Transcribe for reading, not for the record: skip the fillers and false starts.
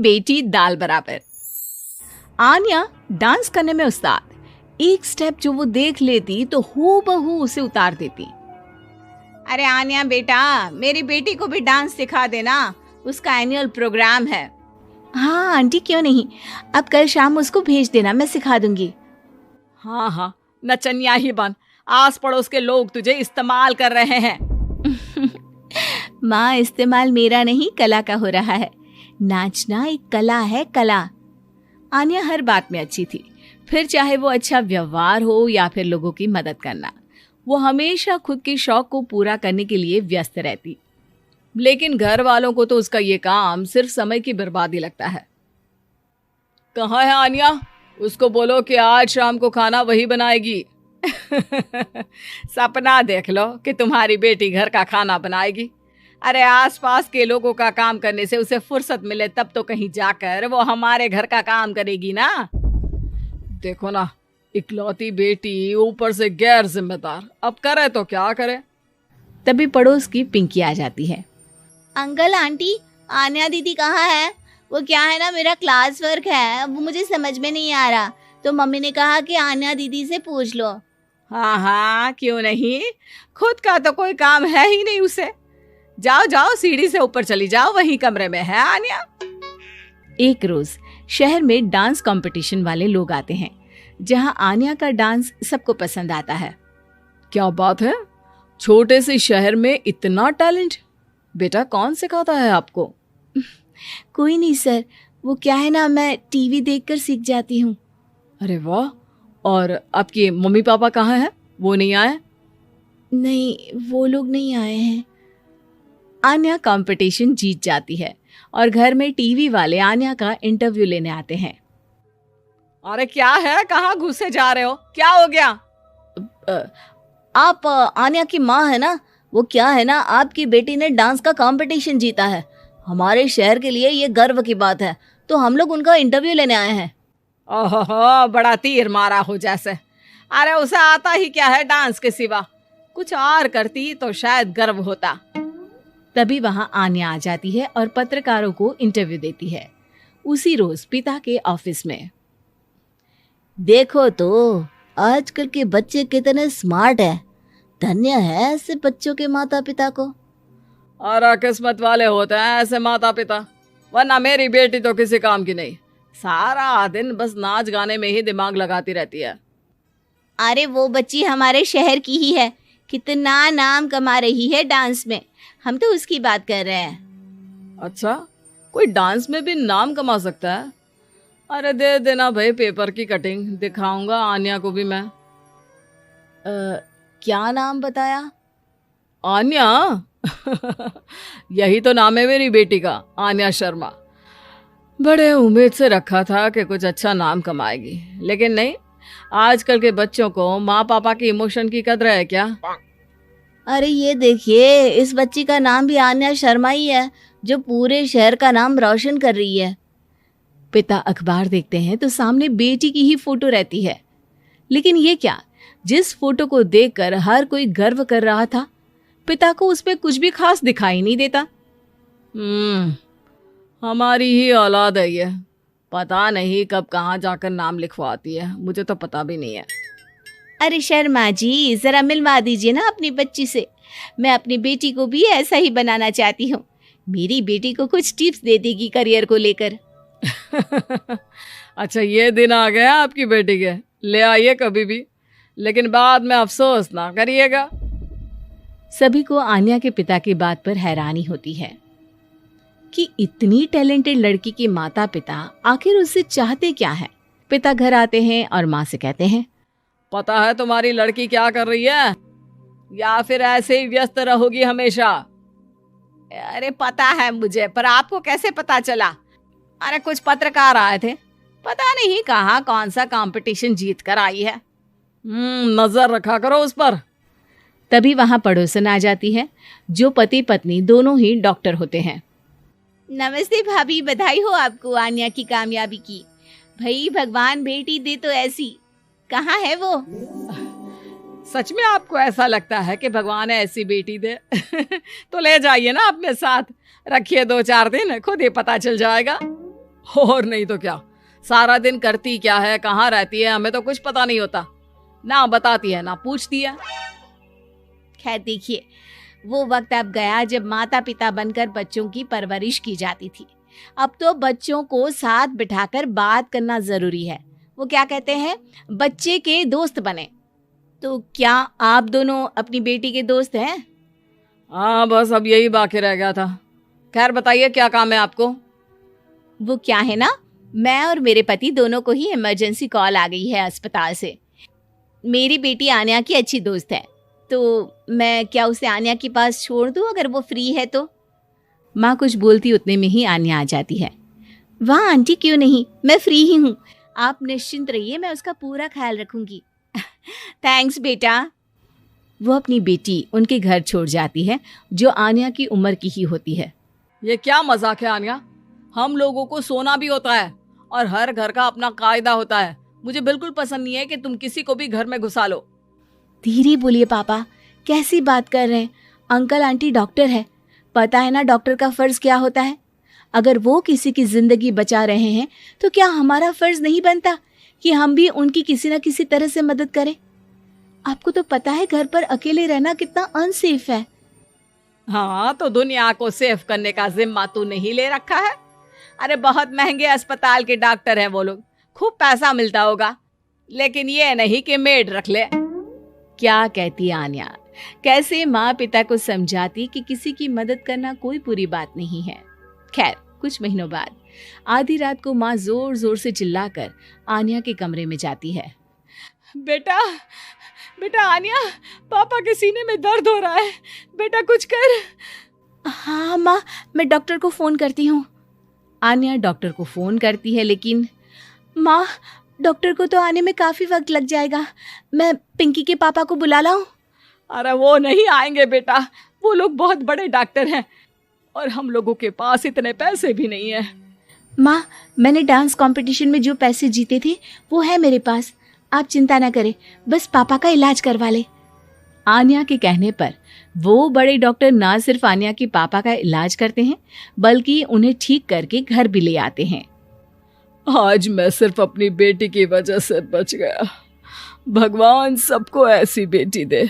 बेटी दाल बराबर। आन्या डांस करने में उस्ताद। एक स्टेप जो वो देख लेती तो हूबहू उसे उतार देती। अरे आन्या बेटा, मेरी बेटी को भी डांस सिखा देना, उसका एनुअल प्रोग्राम है। हाँ आंटी, क्यों नहीं, अब कल शाम उसको भेज देना, मैं सिखा दूंगी। हाँ हाँ, नचनिया ही बन, आस पड़ोस के लोग तुझे इस्तेमाल कर रहे हैं। माँ, इस्तेमाल मेरा नहीं कला का हो रहा है। नाचना एक कला है, कला। आन्या हर बात में अच्छी थी, फिर चाहे वो अच्छा व्यवहार हो या फिर लोगों की मदद करना। वो हमेशा खुद के शौक को पूरा करने के लिए व्यस्त रहती, लेकिन घर वालों को तो उसका ये काम सिर्फ समय की बर्बादी लगता है। कहाँ है आन्या? उसको बोलो कि आज शाम को खाना वही बनाएगी। सपना देख लो कि तुम्हारी बेटी घर का खाना बनाएगी। अरे आसपास के लोगों का काम करने से उसे फुर्सत मिले तब तो कहीं जाकर वो हमारे घर का काम करेगी ना। देखो ना, इकलौती बेटी, ऊपर से गैर जिम्मेदार, अब करे तो क्या करे। तभी पड़ोस की पिंकी आ जाती है। अंकल आंटी, आन्या दीदी कहाँ है? वो क्या है ना, मेरा क्लास वर्क है, वो मुझे समझ में नहीं आ रहा, तो मम्मी ने कहा कि आन्या दीदी से पूछ लो। हाँ हाँ, क्यों नहीं, खुद का तो कोई काम है ही नहीं उसे। जाओ जाओ, सीढ़ी से ऊपर चली जाओ, वहीं कमरे में है आन्या। एक रोज शहर में डांस कंपटीशन वाले लोग आते हैं, जहां आन्या का डांस सबको पसंद आता है। क्या बात है, छोटे से शहर में इतना टैलेंट? बेटा कौन सिखाता है आपको? कोई नहीं सर, वो क्या है ना, मैं टीवी देखकर सीख जाती हूँ। अरे वाह, और आपके मम्मी पापा कहाँ हैं? वो नहीं आए? नहीं, वो लोग नहीं आए हैं। आन्या कंपटीशन जीत जाती है और घर में टीवी वाले आन्या का इंटरव्यू लेने आते हैं। अरे क्या है, कहाँ घुसे जा रहे हो, क्या हो गया? आप आन्या की माँ है ना? वो क्या है ना, आपकी बेटी ने डांस का कंपटीशन जीता है, हमारे शहर के लिए ये गर्व की बात है, तो हम लोग उनका इंटरव्यू लेने आए हैं। ओहो, बड़ा तीर मारा हो जैसे। अरे उसे आता ही क्या है डांस के सिवा, कुछ और करती तो शायद गर्व होता। तभी वहां आन्या आ जाती है और पत्रकारों को इंटरव्यू देती है। उसी रोज पिता के ऑफिस में। देखो तो आजकल के बच्चे कितने स्मार्ट हैं, धन्य है ऐसे बच्चों के माता पिता को। और किस्मत वाले होते हैं ऐसे माता पिता, वरना मेरी बेटी तो किसी काम की नहीं, सारा दिन बस नाच गाने में ही दिमाग लगाती रहती है। अरे वो बच्ची हमारे शहर की ही है, कितना नाम कमा रही है डांस में, हम तो उसकी बात कर रहे हैं। अच्छा, कोई डांस में भी नाम कमा सकता है? अरे दे देना भाई पेपर की कटिंग, दिखाऊंगा आन्या को भी मैं। क्या नाम बताया? आन्या? यही तो नाम है मेरी बेटी का, आन्या शर्मा। बड़े उम्मीद से रखा था कि कुछ अच्छा नाम कमाएगी, लेकिन नहीं, आजकल के बच्चों को माँ पापा की इमोशन की कदर है क्या? अरे ये देखिए, इस बच्ची का नाम भी आन्या शर्मा ही है, जो पूरे शहर का नाम रोशन कर रही है। पिता अखबार देखते हैं तो सामने बेटी की ही फोटो रहती है, लेकिन ये क्या, जिस फोटो को देखकर हर कोई गर्व कर रहा था, पिता को उस पे कुछ भी खास दिखाई नहीं देता। हमारी ही औलाद है ये, पता नहीं कब कहाँ जाकर नाम लिखवाती है, मुझे तो पता भी नहीं है। अरे शर्मा जी, जरा मिलवा दीजिए ना अपनी बच्ची से, मैं अपनी बेटी को भी ऐसा ही बनाना चाहती हूँ, मेरी बेटी को कुछ टिप्स दे देगी करियर को लेकर। अच्छा, ये दिन आ गया आपकी बेटी के, ले आइए कभी भी, लेकिन बाद में अफसोस ना करिएगा। सभी को आन्या के पिता की बात पर हैरानी होती है कि इतनी टैलेंटेड लड़की के माता पिता आखिर उससे चाहते क्या है। पिता घर आते हैं और माँ से कहते हैं, पता है तुम्हारी लड़की क्या कर रही है, या फिर ऐसे ही व्यस्त रहोगी हमेशा? अरे पता है मुझे, पर आपको कैसे पता चला? अरे कुछ पत्रकार आए थे, पता नहीं कहाँ कौन सा कंपटीशन जीत कर आई है। नजर रखा करो उस पर। तभी वहां पड़ोसन आ जाती है, जो पति पत्नी दोनों ही डॉक्टर होते हैं। नमस्ते भाभी, बधाई हो आपको आन्या की कामयाबी की। भाई भगवान बेटी दे तो ऐसी, कहाँ है वो? सच में आपको ऐसा लगता है कि भगवान ऐसी बेटी दे? तो ले जाइए ना अपने साथ, रखिए 2-4 दिन, खुद ही पता चल जाएगा। और नहीं तो क्या, सारा दिन करती क्या है, कहाँ रहती है, हमें तो कुछ पता नहीं होता। ना बताती है ना पूछती है। खैर देखिए, वो वक्त अब गया जब माता पिता बनकर बच्चों की परवरिश की जाती थी। अब तो बच्चों को साथ बिठाकर बात करना जरूरी है। वो क्या कहते हैं, बच्चे के दोस्त बने। तो क्या आप दोनों अपनी बेटी के दोस्त हैं? हाँ, बस अब यही बाकी रह गया था। खैर बताइए, क्या काम है आपको? वो क्या है ना, मैं और मेरे पति दोनों को ही इमरजेंसी कॉल आ गई है अस्पताल से। मेरी बेटी आन्या की अच्छी दोस्त है, तो मैं क्या उसे आन्या के पास छोड़ दूं अगर वो फ्री है तो? माँ कुछ बोलती उतने में ही आन्या आ जाती है। वाह आंटी, क्यों नहीं, मैं फ्री ही हूँ। आप निश्चिंत रहिए, मैं उसका पूरा ख्याल रखूंगी। थैंक्स बेटा। वो अपनी बेटी उनके घर छोड़ जाती है, जो आन्या की उम्र की ही होती है। ये क्या मजाक है आन्या? हम लोगों को सोना भी होता है और हर घर का अपना कायदा होता है। मुझे बिल्कुल पसंद नहीं है कि तुम किसी को भी घर में घुसा लो। धीरे बोलिए पापा, कैसी बात कर रहे हैं? अंकल आंटी डॉक्टर है, पता है ना डॉक्टर का फर्ज क्या होता है। अगर वो किसी की जिंदगी बचा रहे हैं तो क्या हमारा फर्ज नहीं बनता कि हम भी उनकी किसी न किसी तरह से मदद करें? आपको तो पता है घर पर अकेले रहना कितना अनसेफ है। हाँ, तो दुनिया को सेफ करने का जिम्मा तू नहीं ले रखा है? अरे बहुत महंगे अस्पताल के डॉक्टर हैं वो लोग, खूब पैसा मिलता होगा, लेकिन ये नहीं कि मेड रख ले। क्या कहती आन्या, कैसे माँ पिता को समझाती कि किसी की मदद करना कोई बुरी बात नहीं है। खैर कुछ महीनों बाद आधी रात को माँ जोर जोर से चिल्लाकर आन्या के कमरे में जाती है। बेटा बेटा आन्या, पापा के सीने में दर्द हो रहा है, बेटा कुछ कर। हाँ माँ, मैं डॉक्टर को फोन करती हूँ। आन्या डॉक्टर को फोन करती है, लेकिन माँ डॉक्टर को तो आने में काफी वक्त लग जाएगा, मैं पिंकी के पापा को बुला लाऊं? अरे वो नहीं आएंगे बेटा, वो लोग बहुत बड़े डॉक्टर हैं और हम लोगों के पास इतने पैसे भी नहीं है। माँ, मैंने डांस कंपटीशन में जो पैसे जीते थे वो है मेरे पास, आप चिंता ना करें, बस पापा का इलाज करवा ले। आन्या के कहने पर वो बड़े डॉक्टर ना सिर्फ आन्या के पापा का इलाज करते हैं, बल्कि उन्हें ठीक करके घर भी ले आते हैं। आज मैं सिर्फ अपनी बेटी की वजह से बच गया। भगवान सबको ऐसी बेटी दे।